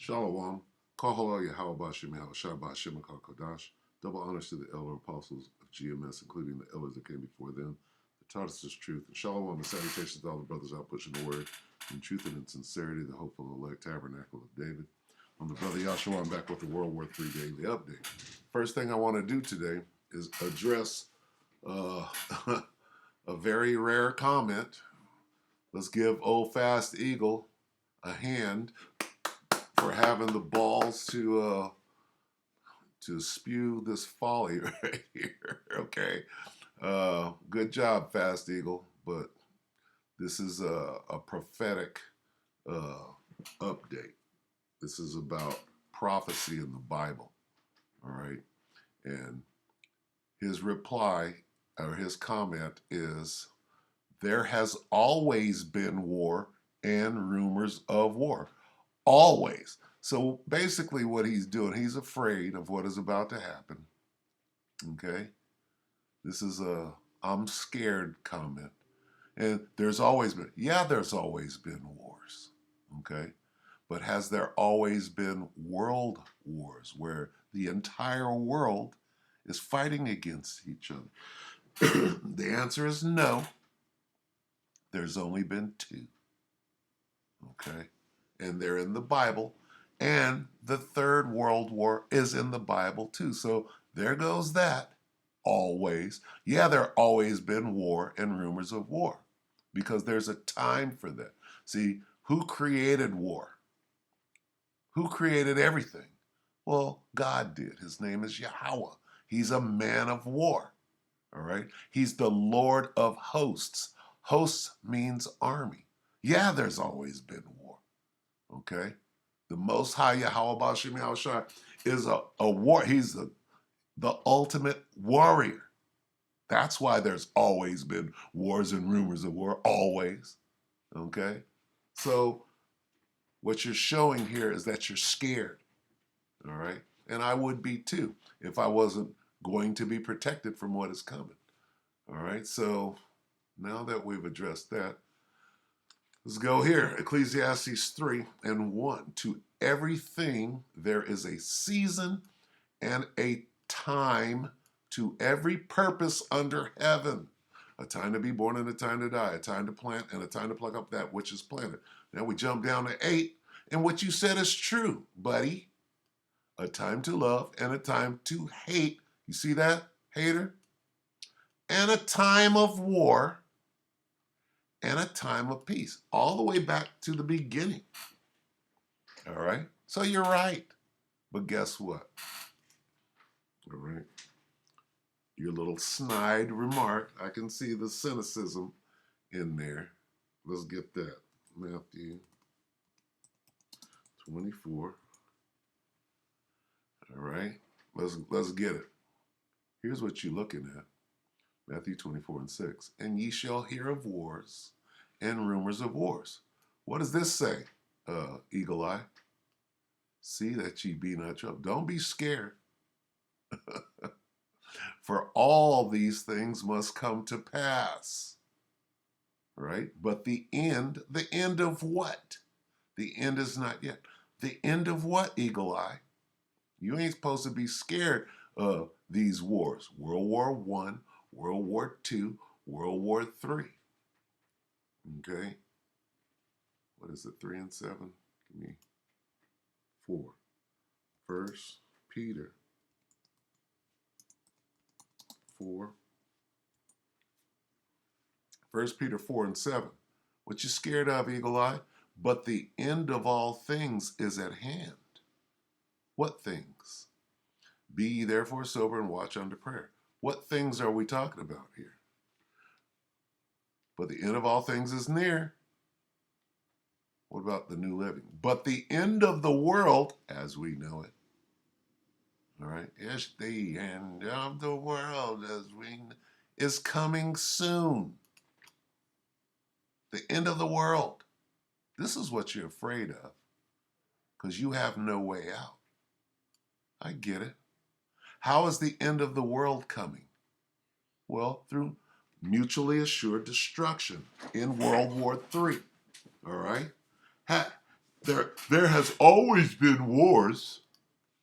Shalom. Kahalo Yahweh Shemel Shabbat Shemakal Kodash. Double honors to the elder apostles of GMS, including the elders that came before them, that taught us this truth. And shalom and salutations to all the brothers out pushing the word in truth and in sincerity, the hopeful elect tabernacle of David. I'm the brother Yahshua. I'm back with the WW3 Daily update. First thing I want to do today is address a very rare comment. Let's give old Fast Eagle a hand for having the balls to spew this folly right here. Okay, good job, Fast Eagle. But this is a prophetic update. This is about prophecy in the Bible. All right, and his reply or his comment is, "There has always been war and rumors of war." Always. So basically what he's doing, he's afraid of what is about to happen. Okay? This is a "I'm scared" comment. And there's always been wars. Okay? But has there always been world wars where the entire world is fighting against each other? The answer is no. There's only been two. Okay? And they're in the Bible. And the Third World War is in the Bible too. So there goes that. Always. Yeah, there always been war and rumors of war because there's a time for that. See, who created war? Who created everything? Well, God did. His name is Yahweh. He's a man of war. All right? He's the Lord of hosts. Hosts means army. Yeah, there's always been war. Okay? The Most High Yahweh Bashem Yahushua is a war. He's the ultimate warrior. That's why there's always been wars and rumors of war. Always. Okay? So what you're showing here is that you're scared. All right? And I would be too if I wasn't going to be protected from what is coming. All right? So now that we've addressed that, let's go here. Ecclesiastes 3:1. To everything there is a season and a time to every purpose under heaven. A time to be born and a time to die. A time to plant and a time to pluck up that which is planted. Now we jump down to 8. And what you said is true, buddy. A time to love and a time to hate. You see that, hater? And a time of war and a time of peace, all the way back to the beginning. All right? So you're right. But guess what? All right? Your little snide remark, I can see the cynicism in there. Let's get that. Matthew 24. All right? Let's get it. Here's what you're looking at. Matthew 24:6. And ye shall hear of wars and rumors of wars. What does this say, Eagle Eye? See that ye be not troubled. Don't be scared. For all these things must come to pass. Right? But the end of what? The end is not yet. The end of what, Eagle Eye? You ain't supposed to be scared of these wars. World War I, World War II, World War III. Okay? What is it, 3 and 7? Give me 4. 1 Peter 4. 1 Peter 4 and 7. What you scared of, Eagle Eye? But the end of all things is at hand. What things? Be ye therefore sober and watch unto prayer. What things are we talking about here? But the end of all things is near. What about the New Living? But the end of the world, as we know it. All right? Yes, the end of the world as we know is coming soon. The end of the world. This is what you're afraid of because you have no way out. I get it. How is the end of the world coming? Well, through mutually assured destruction in World War III. All right? There has always been wars,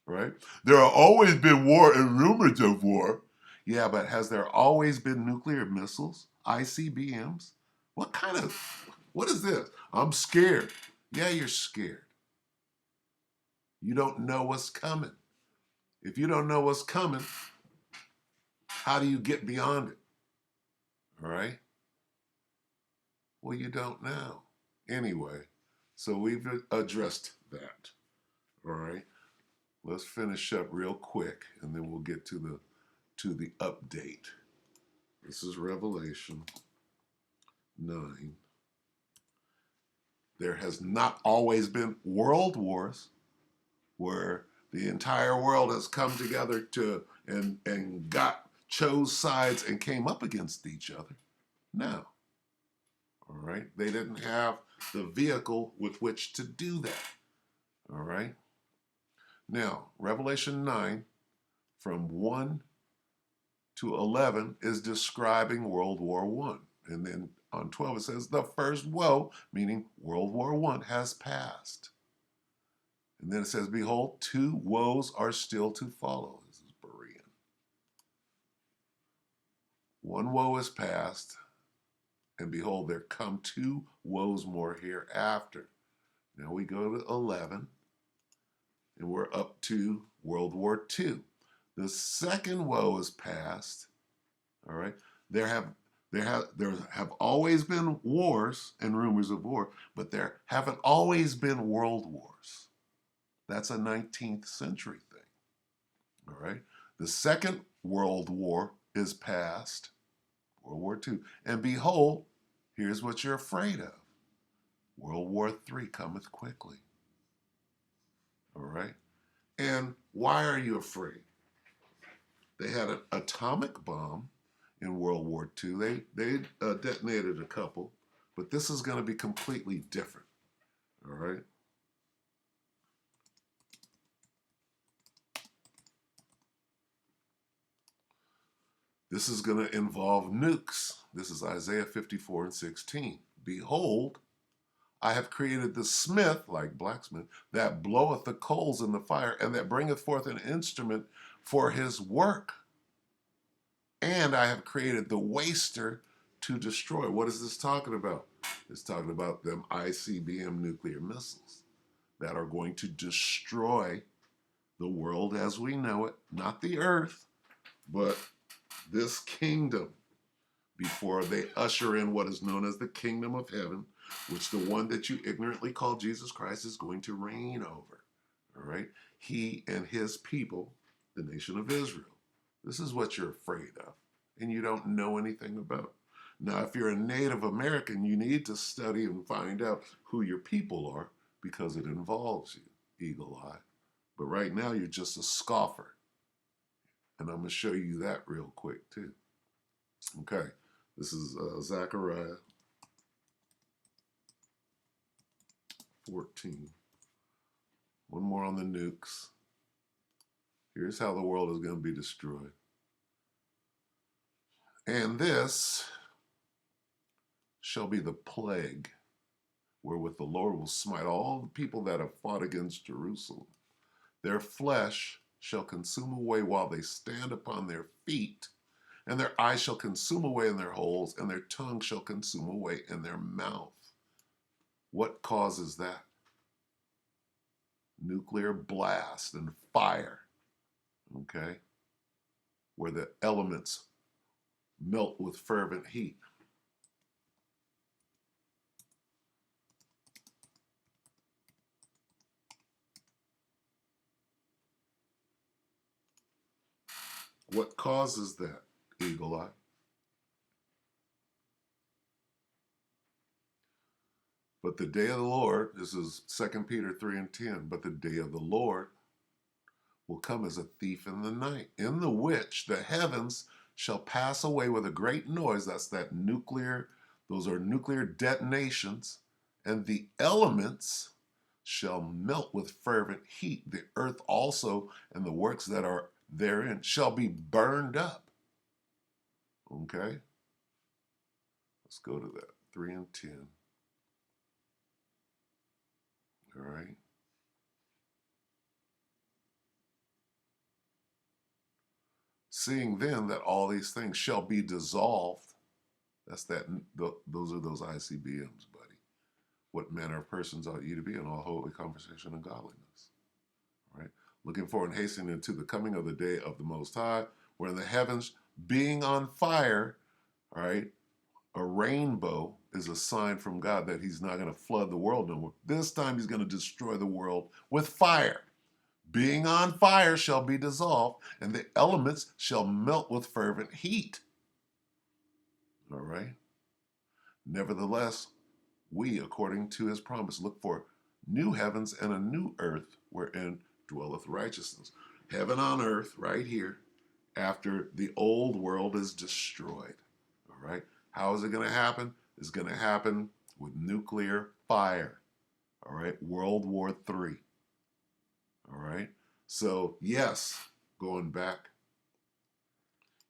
right? There have always been war and rumors of war. Yeah, but has there always been nuclear missiles, ICBMs? What is this? I'm scared. Yeah, you're scared. You don't know what's coming. If you don't know what's coming, how do you get beyond it? All right? Well, you don't know. Anyway, so we've addressed that. All right? Let's finish up real quick and then we'll get to the update. This is Revelation 9. There has not always been world wars where the entire world has come together to and chose sides and came up against each other. No. All right. They didn't have the vehicle with which to do that. All right. Now, Revelation 9 from 1 to 11 is describing World War I. And then on 12 it says the first woe, meaning World War I, has passed. And then it says, behold, two woes are still to follow. This is Berean. One woe is past, and behold, there come two woes more hereafter. Now we go to 11, and we're up to World War II. The second woe is past. All right. There have always been wars and rumors of war, but there haven't always been world wars. That's a 19th century thing. All right. The Second World War is past, World War II. And behold, here's what you're afraid of. World War III cometh quickly. All right. And why are you afraid? They had an atomic bomb in World War II. They detonated a couple, but this is going to be completely different. All right. This is going to involve nukes. This is Isaiah 54 and 16. Behold, I have created the smith, like blacksmith, that bloweth the coals in the fire, and that bringeth forth an instrument for his work. And I have created the waster to destroy. What is this talking about? It's talking about them ICBM nuclear missiles that are going to destroy the world as we know it, not the earth, but this kingdom, before they usher in what is known as the kingdom of heaven, which the one that you ignorantly call Jesus Christ is going to reign over. All right? He and his people, the nation of Israel. This is what you're afraid of, and you don't know anything about. Now, if you're a Native American, you need to study and find out who your people are because it involves you, Eagle Eye. But right now, you're just a scoffer. And I'm going to show you that real quick, too. Okay, this is Zechariah 14. One more on the nukes. Here's how the world is going to be destroyed. And this shall be the plague wherewith the Lord will smite all the people that have fought against Jerusalem. Their flesh shall consume away while they stand upon their feet, and their eyes shall consume away in their holes, and their tongue shall consume away in their mouth. What causes that? Nuclear blast and fire, okay? Where the elements melt with fervent heat. What causes that, Eagle Eye? But the day of the Lord, this is 2 Peter 3 and 10, but the day of the Lord will come as a thief in the night, in the which the heavens shall pass away with a great noise. That's that nuclear, those are nuclear detonations, and the elements shall melt with fervent heat. The earth also and the works that are therein shall be burned up. Okay? Let's go to that. 3 and 10. All right. Seeing then that all these things shall be dissolved. That's that. Those are those ICBMs, buddy. What manner of persons ought you to be in all holy conversation and godliness? All right. Looking forward and hastening into the coming of the day of the Most High, where the heavens being on fire, all right, a rainbow is a sign from God that he's not going to flood the world no more. This time he's going to destroy the world with fire. Being on fire shall be dissolved, and the elements shall melt with fervent heat. All right. Nevertheless, we, according to his promise, look for new heavens and a new earth wherein dwelleth righteousness. Heaven on earth, right here, after the old world is destroyed. All right. How is it going to happen? It's going to happen with nuclear fire. All right. World War III. All right. So, yes, going back,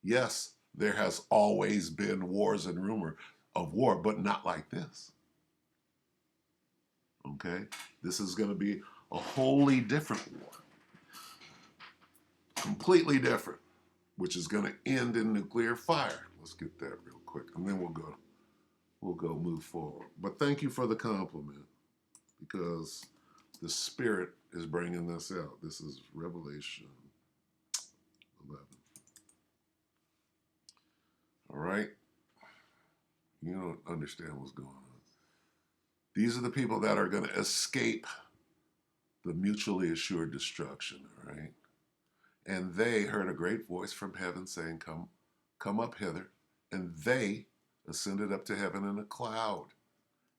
yes, there has always been wars and rumor of war, but not like this. Okay? This is going to be a wholly different war. Completely different, which is going to end in nuclear fire. Let's get that real quick, and then we'll go move forward. But thank you for the compliment, because the Spirit is bringing this out. This is Revelation 11. All right? You don't understand what's going on. These are the people that are going to escape the mutually assured destruction, all right? And they heard a great voice from heaven saying, come up hither. And they ascended up to heaven in a cloud.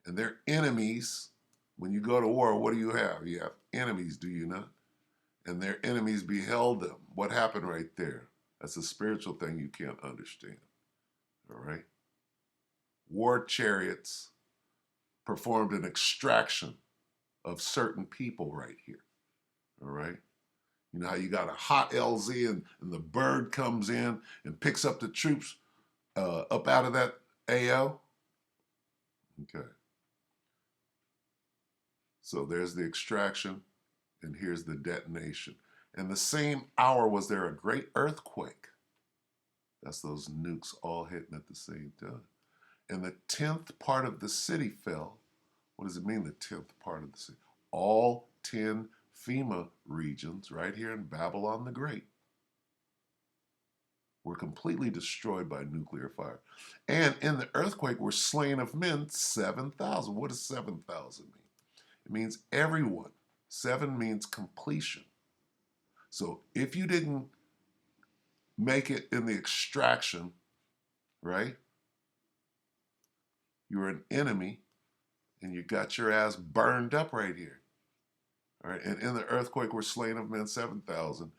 And their enemies, when you go to war, what do you have? You have enemies, do you not? And their enemies beheld them. What happened right there? That's a spiritual thing you can't understand, all right? War chariots performed an extraction of certain people right here, all right? You know how you got a hot LZ and the bird comes in and picks up the troops up out of that AO? Okay. So there's the extraction, and here's the detonation. And the same hour was there a great earthquake. That's those nukes all hitting at the same time. And the 10th part of the city fell. What does it mean, the 10th part of the city? All 10 FEMA regions right here in Babylon the Great were completely destroyed by nuclear fire. And in the earthquake were slain of men 7,000. What does 7,000 mean? It means everyone. 7 means completion. So if you didn't make it in the extraction, right, you were an enemy and you got your ass burned up right here. All right, and in the earthquake were slain of men 7,000.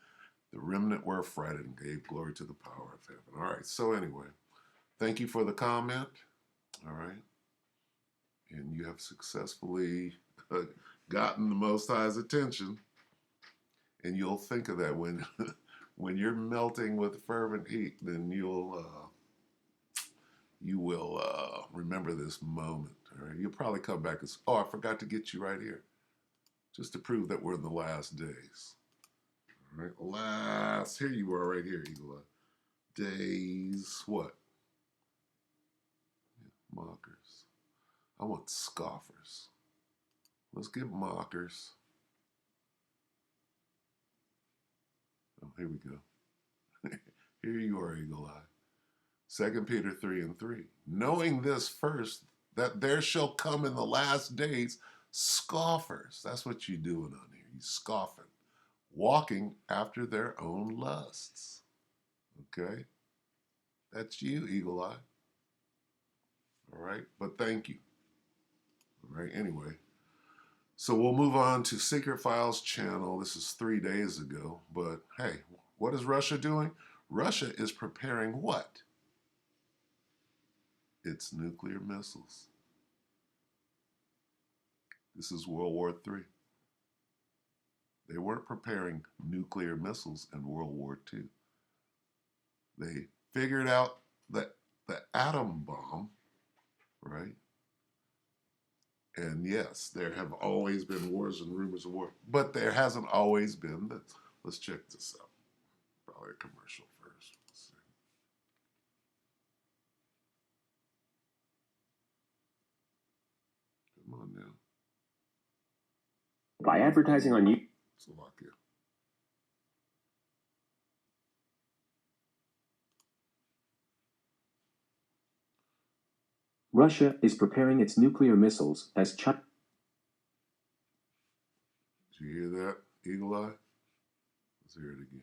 The remnant were affrighted and gave glory to the power of heaven. All right, so anyway, thank you for the comment. All right, and you have successfully gotten the Most High's attention, and you'll think of that when when you're melting with fervent heat, then you will remember this moment. All right, you'll probably come back and say, "Oh, I forgot to get you right here," just to prove that we're in the last days. All right, here you are right here, Eagle Eye. Days, what? Mockers. I want scoffers. Let's get mockers. Oh, here we go. Here you are, Eagle Eye. 2 Peter 3 and 3. Knowing this first, that there shall come in the last days scoffers. That's what you're doing on here. You scoffing. Walking after their own lusts. Okay? That's you, Eagle Eye. All right? But thank you. All right? Anyway. So we'll move on to Secret Files channel. This is 3 days ago. But hey, what is Russia doing? Russia is preparing what? Its nuclear missiles. This is World War III. They weren't preparing nuclear missiles in World War II. They figured out that the atom bomb, right, And yes, there have always been wars and rumors of war, but there hasn't always been this. Let's check this out. Probably a commercial first. Let's see. Come on now. By advertising on YouTube. Slovakia. Russia is preparing its nuclear missiles as China. Did you hear that, Eagle Eye? Let's hear it again.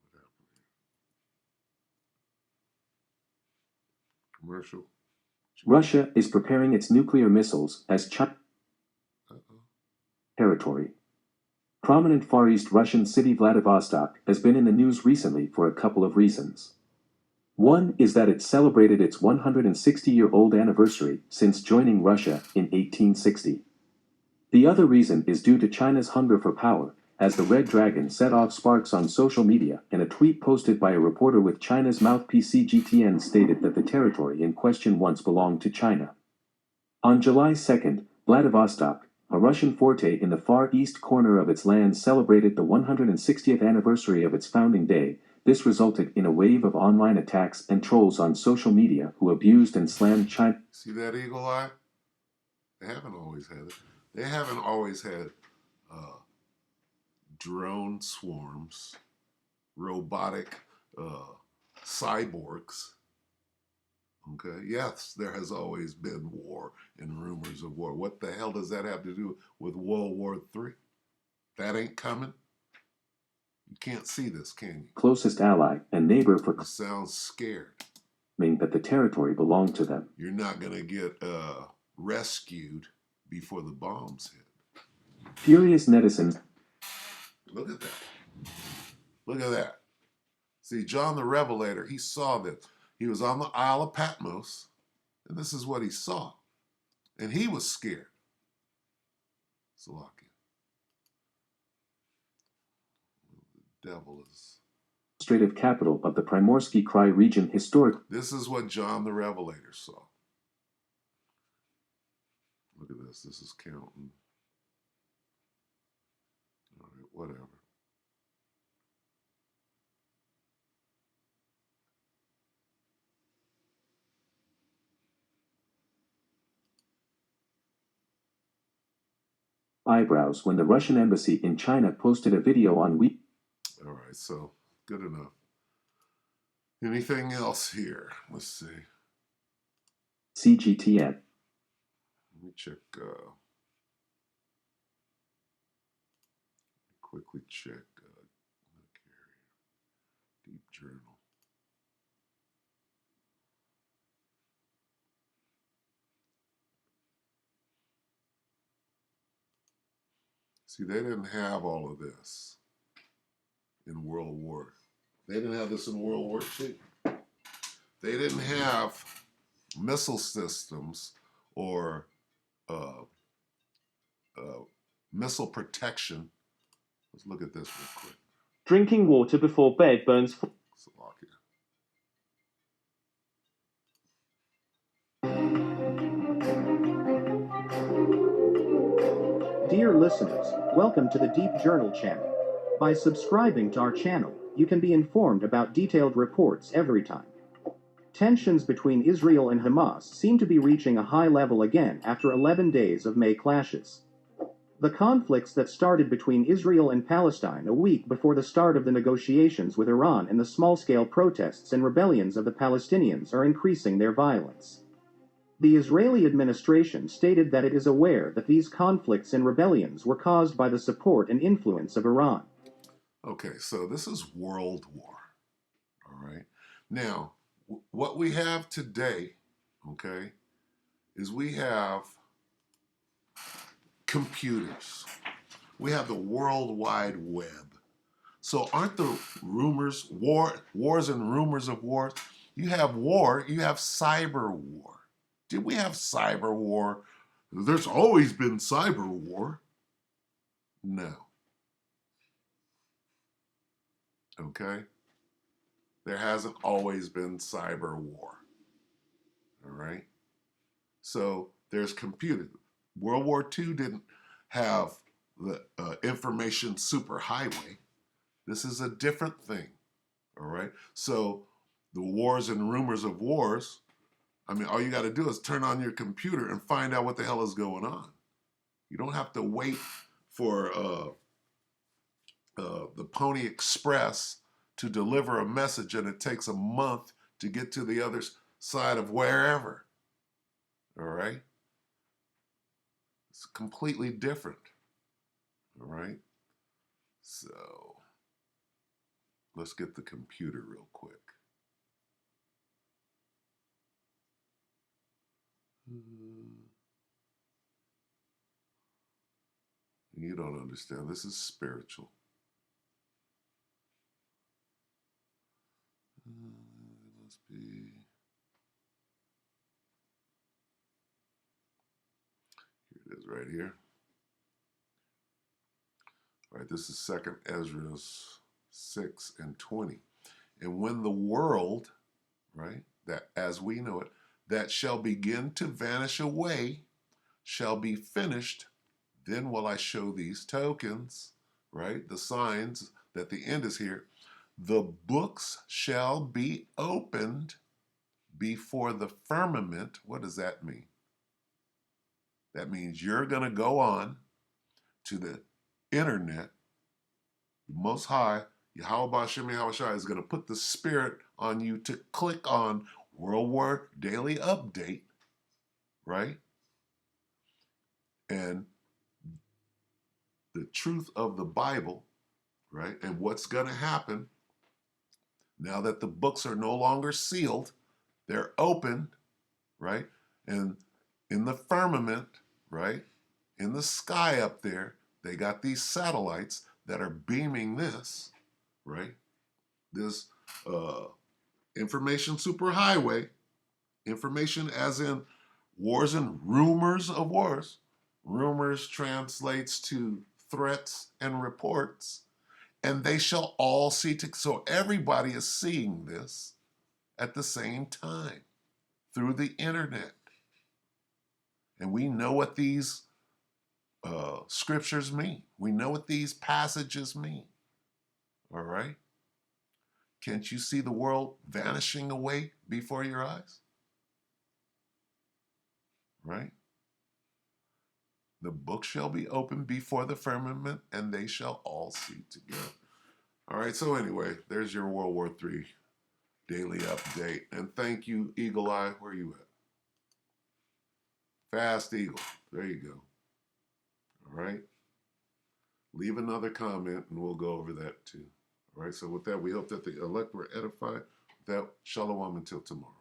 What happened here? Commercial. Russia is preparing its nuclear missiles as China territory. Prominent Far East Russian city Vladivostok has been in the news recently for a couple of reasons. One is that it celebrated its 160-year-old anniversary since joining Russia in 1860. The other reason is due to China's hunger for power, as the Red Dragon set off sparks on social media, and a tweet posted by a reporter with China's mouthpiece CGTN stated that the territory in question once belonged to China. On July 2nd, Vladivostok, a Russian forte in the far east corner of its land, celebrated the 160th anniversary of its founding day. This resulted in a wave of online attacks and trolls on social media who abused and slammed China. See that, Eagle Eye? They haven't always had it. They haven't always had drone swarms, robotic cyborgs. Okay, yes, there has always been war and rumors of war. What the hell does that have to do with World War III? That ain't coming. You can't see this, can you? Closest ally and neighbor for You sound scared. claiming that the territory belonged to them. You're not going to get rescued before the bombs hit. Furious netizens. Look at that. Look at that. See, John the Revelator, he saw this. He was on the Isle of Patmos, and this is what he saw. And he was scared. Slovakia. The devil is... Administrative capital of the Primorsky Krai region historic. This is what John the Revelator saw. Look at this. This is counting. All right, whatever. Eyebrows when the Russian embassy in China posted a video on All right, so good enough. Anything else here? Let's see. CGTN. Let me check. Quickly check. Look here. Deep Journal. See, they didn't have all of this in World War. They didn't have this in World War II. They didn't have missile systems or missile protection. Let's look at this real quick. Drinking water before bed burns. Slovakia. Dear listeners, welcome to the Deep Journal channel. By subscribing to our channel, you can be informed about detailed reports every time. Tensions between Israel and Hamas seem to be reaching a high level again after 11 days of May clashes. The conflicts that started between Israel and Palestine a week before the start of the negotiations with Iran and the small-scale protests and rebellions of the Palestinians are increasing their violence. The Israeli administration stated that it is aware that these conflicts and rebellions were caused by the support and influence of Iran. Okay, so this is World War. All right. Now, what we have today, okay, is we have computers. We have the World Wide Web. So aren't the rumors, wars and rumors of wars? You have war, you have cyber war. Did we have cyber war? There's always been cyber war. No. Okay? There hasn't always been cyber war. All right? So there's computing. World War II didn't have the information superhighway. This is a different thing, all right? So the wars and rumors of wars, I mean, all you got to do is turn on your computer and find out what the hell is going on. You don't have to wait for the Pony Express to deliver a message, and it takes a month to get to the other side of wherever. All right? It's completely different. All right? So let's get the computer real quick. You don't understand. This is spiritual. It must be. Here it is right here. All right, this is 2nd Ezra 6 and 20. And when the world, right, that as we know it, that shall begin to vanish away, shall be finished, then will I show these tokens, right, the signs that the end is here. The books shall be opened before the firmament. What does that mean? That means you're going to go on to the internet. The Most High, Yahweh Shem Yahushua, is going to put the Spirit on you to click on World War Daily Update, right? And the truth of the Bible, right? And what's going to happen now that the books are no longer sealed, they're open, right? And in the firmament, right? In the sky up there, they got these satellites that are beaming this, right? This information superhighway, information as in wars and rumors of wars. Rumors translates to threats and reports, and they shall all see to. So everybody is seeing this at the same time through the internet. And we know what these scriptures mean. We know what these passages mean. All right? Can't you see the world vanishing away before your eyes? Right? The book shall be opened before the firmament, and they shall all see together. All right, so anyway, there's your World War III daily update. And thank you, Eagle Eye. Where are you at? Fast Eagle. There you go. All right. Leave another comment, and we'll go over that too. All right, so with that, we hope that the elect were edified. With that, shalom until tomorrow.